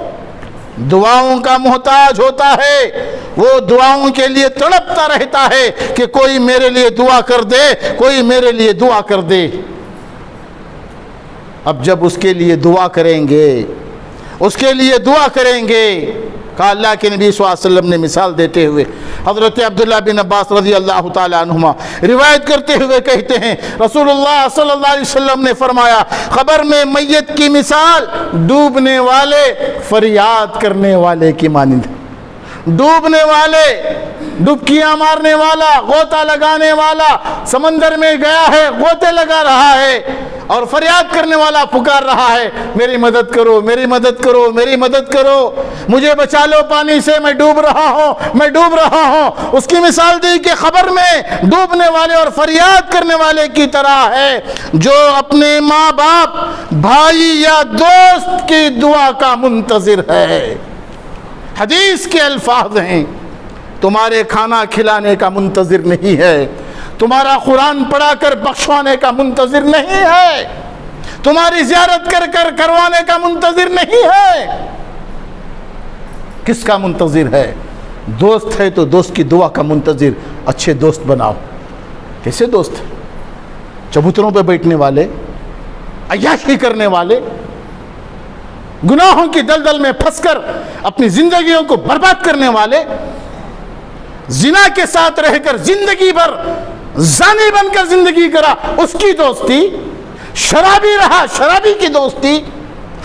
دعاؤں کا محتاج ہوتا ہے، وہ دعاؤں کے لیے تڑپتا رہتا ہے کہ کوئی میرے لیے دعا کر دے، کوئی میرے لیے دعا کر دے۔ اب جب اس کے لیے دعا کریں گے، کہا اللہ کے نبی صلی اللہ علیہ وسلم نے مثال دیتے ہوئے، حضرت عبداللہ بن عباس رضی اللہ تعالی عنہما روایت کرتے ہوئے کہتے ہیں، رسول اللہ صلی اللہ علیہ وسلم نے فرمایا، قبر میں میت کی مثال ڈوبنے والے فریاد کرنے والے کی مانند ہے۔ ڈوبنے والے، ڈبکیاں مارنے والا، غوطہ لگانے والا، سمندر میں گیا ہے، غوطے لگا رہا ہے اور فریاد کرنے والا پکار رہا ہے، میری مدد کرو، میری مدد کرو، میری مدد کرو، مجھے بچا لو پانی سے، میں ڈوب رہا ہوں۔ اس کی مثال دی کہ خبر میں ڈوبنے والے اور فریاد کرنے والے کی طرح ہے، جو اپنے ماں باپ، بھائی یا دوست کی دعا کا منتظر ہے۔ حدیث کے الفاظ ہیں، تمہارے کھانا کھلانے کا منتظر نہیں ہے، تمہارا قرآن پڑھا کر بخشوانے کا منتظر نہیں ہے، تمہاری زیارت کر کروانے کا منتظر نہیں ہے۔ کس کا منتظر ہے؟ دوست ہے تو دوست کی دعا کا منتظر اچھے دوست بناؤ۔ کیسے دوست؟ چبوتروں پہ بیٹھنے والے، عیاشی کرنے والے، گناہوں کی دلدل میں پھنس کر اپنی زندگیوں کو برباد کرنے والے، زنا کے ساتھ رہ کر زندگی بھر زانی بن کر زندگی کرا، اس کی دوستی، شرابی رہا، شرابی کی دوستی،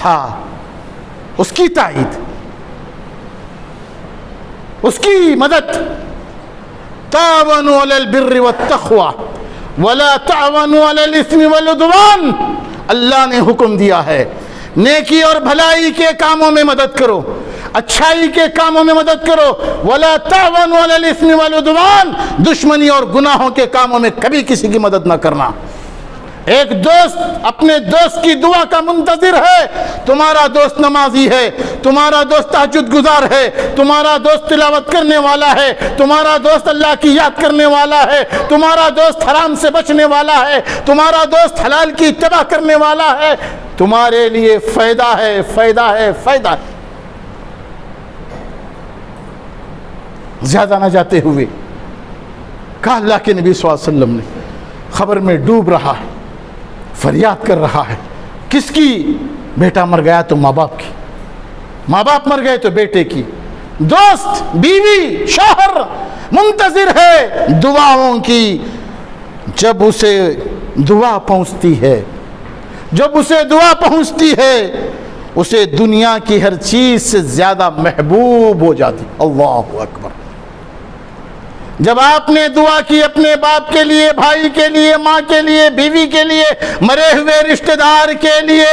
ہاں اس کی تائید، اس کی مدد۔ تعاونوا علی البر والتقوی ولا تعاونوا علی الاثم والعدوان، اللہ نے حکم دیا ہے نیکی اور بھلائی کے کاموں میں مدد کرو، اچھائی کے کاموں میں مدد کرو، ولا تعاونوا علی الاثم والعدوان، دشمنی اور گناہوں کے کاموں میں کبھی کسی کی مدد نہ کرنا۔ ایک دوست اپنے دوست کی دعا کا منتظر ہے، تمہارا دوست نمازی ہے، تمہارا دوست تہجد گزار ہے، تمہارا دوست تلاوت کرنے والا ہے، تمہارا دوست اللہ کی یاد کرنے والا ہے، تمہارا دوست حرام سے بچنے والا ہے، تمہارا دوست حلال کی اتباع کرنے والا ہے، تمہارے لیے فائدہ ہے، فائدہ ہے، فائدہ ہے۔ زیادہ نہ جاتے ہوئے کہا اللہ کے نبی صلی اللہ علیہ وسلم نے، خبر میں ڈوب رہا ہے، فریاد کر رہا ہے، کس کی؟ بیٹا مر گیا تو ماں باپ کی، ماں باپ مر گئے تو بیٹے کی، دوست، بیوی، شوہر منتظر ہے دعاؤں کی۔ جب اسے دعا پہنچتی ہے، اسے دنیا کی ہر چیز سے زیادہ محبوب ہو جاتی۔ اللہ اکبر۔ جب آپ نے دعا کی اپنے باپ کے لیے، بھائی کے لیے، ماں کے لیے، بیوی کے لیے، مرے ہوئے رشتہ دار کے لیے،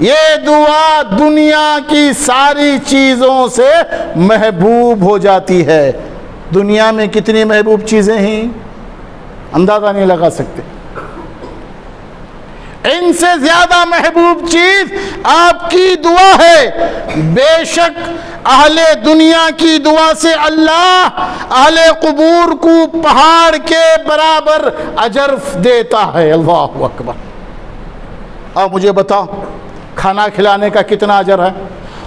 یہ دعا دنیا کی ساری چیزوں سے محبوب ہو جاتی ہے۔ دنیا میں کتنی محبوب چیزیں ہیں، اندازہ نہیں لگا سکتے۔ ان سے زیادہ محبوب چیز آپ کی دعا ہے۔ بے شک اہل دنیا کی دعا سے اللہ اہل قبور کو پہاڑ کے برابر اجر دیتا ہے۔ اللہ اکبر۔ اب مجھے بتاؤ، کھانا کھلانے کا کتنا اجر ہے؟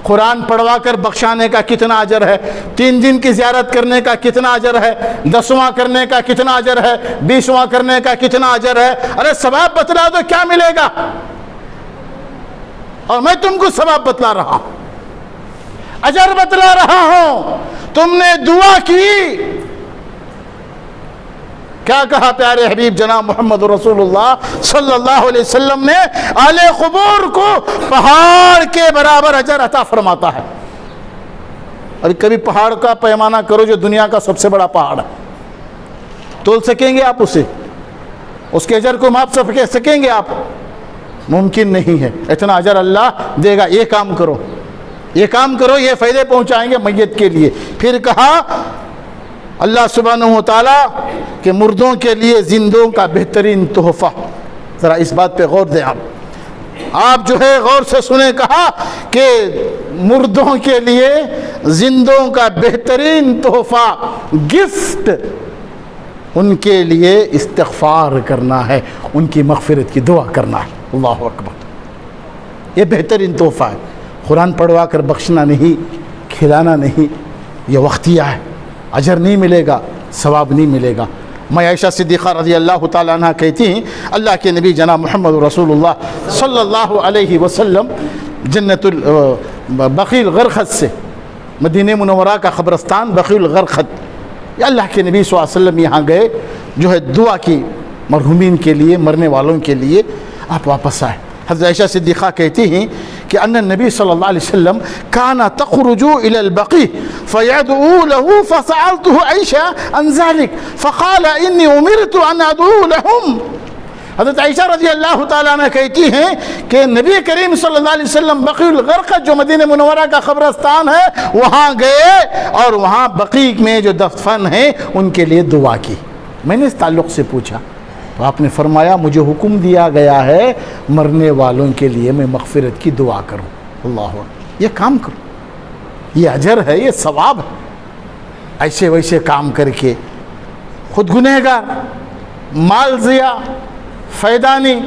قرآن پڑھوا کر بخشانے کا کتنا اجر ہے؟ 3 دن کی زیارت کرنے کا کتنا اجر ہے؟ 10واں کرنے کا کتنا اجر ہے؟ 20واں کرنے کا کتنا اجر ہے؟ ارے ثواب بتلا دو، کیا ملے گا؟ اور میں تم کو ثواب بتلا رہا ہوں، اجر بتلا رہا ہوں۔ تم نے دعا کی، کیا کہا پیارے حبیب جناب محمد رسول اللہ صلی اللہ علیہ وسلم نے؟ اہل قبور کو پہاڑ کے برابر اجر عطا فرماتا ہے۔ اور کبھی پہاڑ کا پیمانہ کرو جو دنیا کا سب سے بڑا پہاڑ ہے، تول سکیں گے آپ اسے؟ اس کے اجر کو ماپ سکیں گے آپ؟ ممکن نہیں ہے۔ اتنا اجر اللہ دے گا۔ یہ کام کرو، یہ کام کرو، یہ فائدے پہنچائیں گے میت کے لیے۔ پھر کہا اللہ سبحانہ و تعالیٰ کہ مردوں کے لیے زندوں کا بہترین تحفہ۔ ذرا اس بات پہ غور دیں آپ جو ہے غور سے سنیں۔ کہا کہ مردوں کے لیے زندوں کا بہترین تحفہ، گفٹ، ان کے لیے استغفار کرنا ہے، ان کی مغفرت کی دعا کرنا ہے۔ اللہ اکبر۔ یہ بہترین تحفہ ہے۔ قرآن پڑھوا کر بخشنا نہیں، کھلانا نہیں، یہ وقتیہ ہے۔ اجر نہیں ملے گا، ثواب نہیں ملے گا۔ میں عائشہ صدیقہ رضی اللہ تعالیٰ عنہ کہتی ہیں اللہ کے نبی جناب محمد رسول اللہ صلی اللہ علیہ وسلم جنت بقیع الغرقد سے، مدینہ منورہ کا قبرستان بقیع الغرقد، اللہ کے نبی صلی اللہ علیہ وسلم یہاں گئے، جو ہے دعا کی مرحومین کے لیے، مرنے والوں کے لیے۔ آپ واپس آئے۔ حضرت عائشہ صدیقہ کہتی ہیں کہ ان النبی صلی اللہ علیہ وسلم كان تخرج الى البقيع فيدعو له فسألته عائشة عن ذلك فقال اني امرت ان ادعو لهم۔ حضرت عائشہ رضی اللہ تعالیٰ عنہ کہتی ہیں کہ نبی کریم صلی اللہ علیہ وسلم بقیع الغرقد جو مدینہ منورہ کا قبرستان ہے وہاں گئے اور وہاں بقیع میں جو دفن ہیں ان کے لیے دعا کی۔ میں نے اس تعلق سے پوچھا تو آپ نے فرمایا مجھے حکم دیا گیا ہے مرنے والوں کے لیے میں مغفرت کی دعا کروں۔ اللہ، یہ کام کرو، یہ اجر ہے، یہ ثواب ہے۔ ایسے ویسے کام کر کے خود گنہگار، مال ضیاء، فائدہ نہیں۔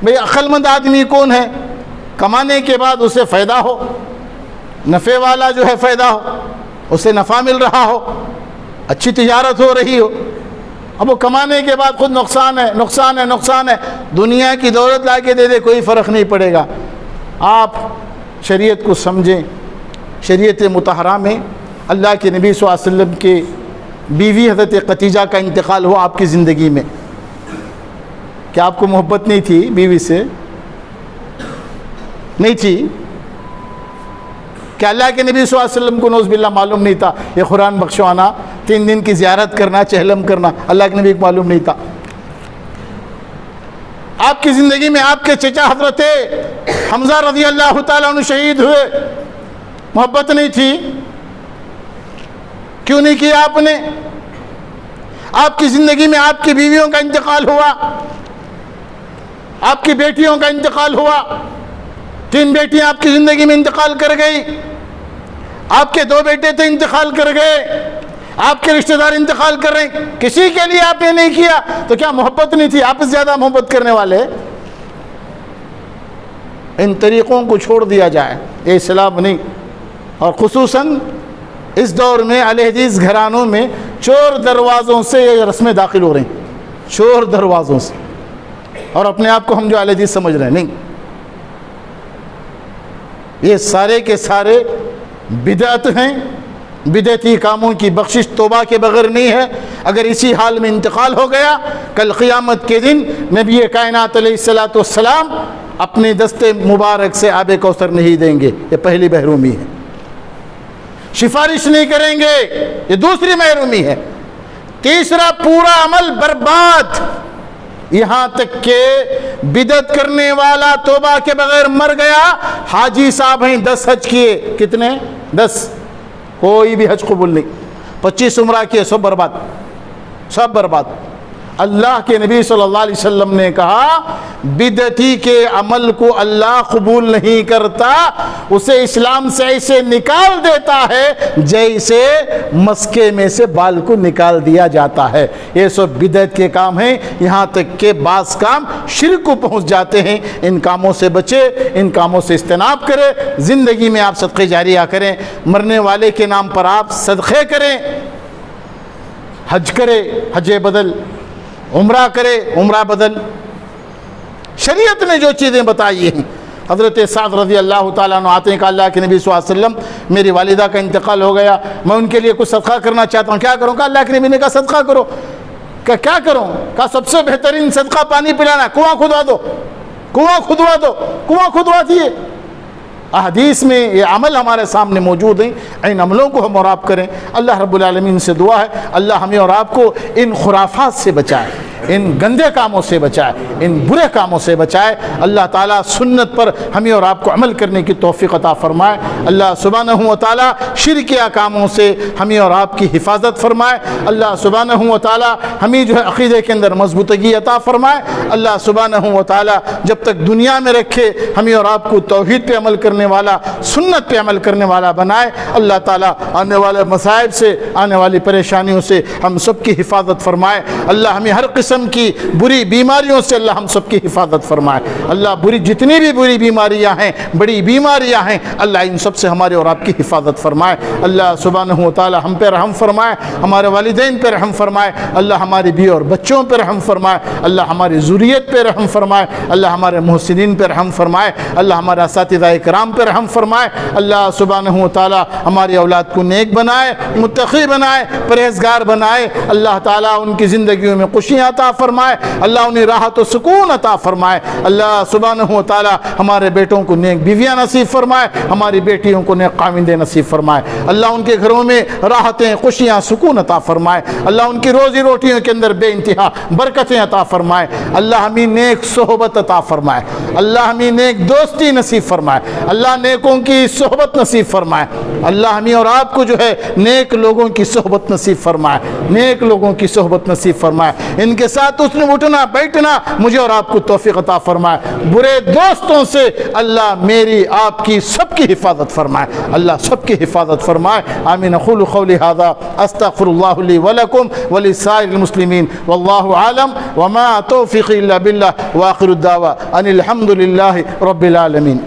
بھئی عقل مند آدمی کون ہے؟ کمانے کے بعد اسے فائدہ ہو، نفع والا جو ہے فائدہ ہو، اسے نفع مل رہا ہو، اچھی تجارت ہو رہی ہو۔ اب وہ کمانے کے بعد خود نقصان ہے، نقصان ہے، نقصان ہے۔ دنیا کی دولت لا کے دے دے کوئی فرق نہیں پڑے گا۔ آپ شریعت کو سمجھیں۔ شریعت مطہرہ میں اللہ کے نبی صلی اللہ علیہ وسلم کے بیوی حضرت خدیجہ کا انتقال ہوا آپ کی زندگی میں۔ کیا آپ کو محبت نہیں تھی بیوی سے؟ نہیں تھی؟ کہ اللہ کے نبی صلی اللہ علیہ وسلم کو نعوذ باللہ معلوم نہیں تھا یہ قرآن بخشوانا، 3 دن کی زیارت کرنا، چہلم کرنا، اللہ کے نبی کو معلوم نہیں تھا؟ آپ کی زندگی میں آپ کے چچا حضرت حمزہ رضی اللہ تعالیٰ عنہ شہید ہوئے، محبت نہیں تھی؟ کیوں نہیں کیا آپ نے؟ آپ کی زندگی میں آپ کی بیویوں کا انتقال ہوا، آپ کی بیٹیوں کا انتقال ہوا، 3 بیٹیاں آپ کی زندگی میں انتقال کر گئی، آپ کے 2 بیٹے تھے انتقال کر گئے، آپ کے رشتہ دار انتقال کر رہے ہیں، کسی کے لیے آپ نے نہیں کیا تو کیا محبت نہیں تھی؟ آپ سے زیادہ محبت کرنے والے؟ ان طریقوں کو چھوڑ دیا جائے، یہ اسلام نہیں۔ اور خصوصاً اس دور میں اہل حدیث گھرانوں میں چور دروازوں سے یہ رسمیں داخل ہو رہی ہیں، چور دروازوں سے، اور اپنے آپ کو ہم جو اہل حدیث سمجھ رہے ہیں۔ نہیں، یہ سارے کے سارے بدعت ہیں۔ بدعتی کاموں کی بخشش توبہ کے بغیر نہیں ہے۔ اگر اسی حال میں انتقال ہو گیا، کل قیامت کے دن نبی کائنات علیہ الصلوۃ والسلام اپنے دست مبارک سے آب کوثر نہیں دیں گے، یہ پہلی محرومی ہے۔ سفارش نہیں کریں گے، یہ دوسری محرومی ہے۔ تیسرا، پورا عمل برباد، یہاں تک کہ بدعت کرنے والا توبہ کے بغیر مر گیا۔ حاجی صاحب ہیں 10 حج کیے، کتنے؟ 10، کوئی بھی حج قبول نہیں۔ 25 عمرہ کیے، سب برباد، سب برباد۔ اللہ کے نبی صلی اللہ علیہ وسلم نے کہا بدعتی کے عمل کو اللہ قبول نہیں کرتا، اسے اسلام سے ایسے نکال دیتا ہے جیسے مسکے میں سے بال کو نکال دیا جاتا ہے۔ یہ سب بدعت کے کام ہیں، یہاں تک کہ بعض کام شرک کو پہنچ جاتے ہیں۔ ان کاموں سے بچے، ان کاموں سے اجتناب کرے۔ زندگی میں آپ صدقے جاریہ کریں، مرنے والے کے نام پر آپ صدقے کریں، حج کرے حج بدل، عمرہ کرے عمرہ بدل۔ شریعت نے جو چیزیں بتائی ہیں، حضرت سعد رضی اللہ تعالیٰ عنہ آتے ہیں کہ اللہ کے نبی صلی اللہ علیہ وسلم میری والدہ کا انتقال ہو گیا، میں ان کے لیے کچھ صدقہ کرنا چاہتا ہوں، کیا کروں؟ کہ اللہ کے نبی نے کہا صدقہ کرو۔ کہ کیا کروں؟ کہا سب سے بہترین صدقہ پانی پلانا، کنواں کھدوا دو، کنواں کھدوا دو۔ کنواں کھدوا دیے۔ احادیث میں یہ عمل ہمارے سامنے موجود ہیں، ان عملوں کو ہم اور آپ کریں۔ اللہ رب العالمین سے دعا ہے اللہ ہمیں اور آپ کو ان خرافات سے بچائے، ان گندے کاموں سے بچائے، ان برے کاموں سے بچائے۔ اللہ تعالیٰ سنت پر ہمیں اور آپ کو عمل کرنے کی توفیق عطا فرمائے۔ اللہ سبحانہ و تعالیٰ شرکیہ کاموں سے ہمیں اور آپ کی حفاظت فرمائے۔ اللہ سبحانہ و تعالیٰ ہمیں جو ہے عقیدے کے اندر مضبوطی عطا فرمائے۔ اللہ سبحانہ و تعالیٰ جب تک دنیا میں رکھے ہمیں اور آپ کو توحید پہ عمل کرنے والا، سنت پہ عمل کرنے والا بنائے۔ اللہ تعالیٰ آنے والے مصائب سے، آنے والی پریشانیوں سے ہم سب کی حفاظت فرمائے۔ اللہ ہمیں ہر قسم کی بری بیماریوں سے اللہ ہم سب کی حفاظت فرمائے۔ اللہ جتنی بھی بری بیماریاں ہیں، بڑی بیماریاں ہیں، اللہ ان سب سے ہمارے اور آپ کی حفاظت فرمائے۔ اللہ سبحانہ و تعالیٰ ہم پہ رحم فرمائے، ہمارے والدین پہ رحم فرمائے۔ اللہ ہماری بیوی اور بچوں پہ رحم فرمائے۔ اللہ ہماری ذریت پہ رحم فرمائے۔ اللہ ہمارے محسنین پہ رحم فرمائے۔ اللہ ہمارے اساتذہ کرام پہ رحم فرمائے۔ اللہ سبحانہ و تعالیٰ ہماری اولاد کو نیک بنائے، متقی بنائے، پرہیزگار بنائے۔ اللہ تعالیٰ ان کی زندگیوں میں خوشیاں عطا فرمائے۔ اللہ انہیں راحت و سکون عطا فرمائے۔ اللہ سبحانہ و تعالیٰ ہمارے بیٹوں کو نیک بیویاں نصیب فرمائے، ہماری بیٹیوں کو نیک خاوندے نصیب فرمائے۔ اللہ ان کے گھروں میں راحتیں، خوشیاں، سکون عطا فرمائے۔ اللہ ان کی روزی روٹیوں کے اندر بے انتہا برکتیں عطا فرمائے۔ اللہ ہمیں نیک صحبت عطا فرمائے۔ اللہ ہمیں نیک دوستی نصیب فرمائے۔ اللہ نیکوں کی صحبت نصیب فرمائے۔ اللہ ہمیں اور آپ کو جو ہے نیک لوگوں کی صحبت نصیب فرمائے، نیک لوگوں کی صحبت نصیب فرمائے۔ ان کے ساتھ اس نے اٹھنا بیٹھنا مجھے اور آپ کو توفیق عطا فرمائے۔ برے دوستوں سے اللہ میری آپ کی سب کی حفاظت فرمائے۔ اللہ سب کی حفاظت فرمائے۔ آمین۔ اقول قولی ھذا استغفر اللہ لی ولکم ولسائر المسلمین واللہ عالم وما توفیقی الا باللہ وآخر الدعوى ان الحمد للہ رب العالمین۔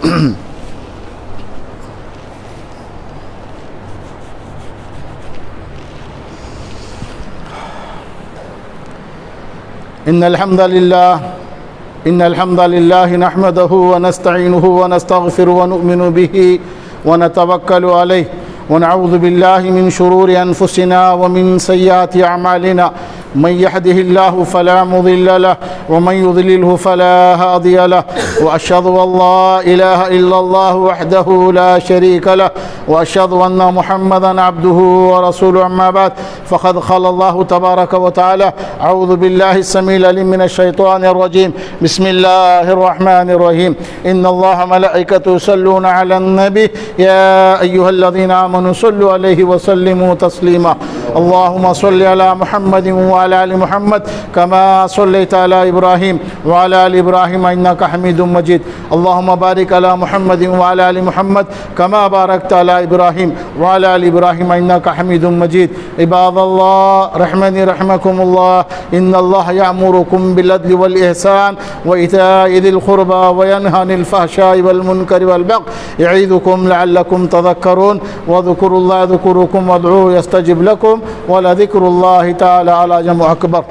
إن الحمد لله نحمده ونستعينه ونستغفره ونؤمن به ونتوكل عليه ونعوذ بالله من شرور أنفسنا ومن سيئات أعمالنا من يهده الله فلا مضل له ومن يضلله فلا هادي له وأشهد أن لا إله إلا الله وحده لا شريك له وأشهد أن محمدا عبده ورسوله أما بعد فقد قال الله تبارك وتعالى أعوذ بالله السميع العليم من الشيطان الرجيم بسم الله الرحمن الرحيم إن الله ملائكته يصلون على النبي يا أيها الذين آمنوا صلوا عليه وسلموا تسليما اللهم صل على محمد وعلى آل محمد كما صليت على إبراهيم وعلى آل إبراهيم إنك حميد مجيد اللهم بارك على محمد وعلى آل محمد كما باركت على إبراهيم وعلى آل إبراهيم إنك حميد مجيد عباد الله رحمني رحمكم الله إن الله يأمركم بالعدل والإحسان وإيتاء ذي القربى وينهى عن الفحشاء والمنكر والبغي يعظكم لعلكم تذكرون واذكروا الله يذكركم وادعوه يستجب لكم ولذكر الله تعالى على جمع أكبر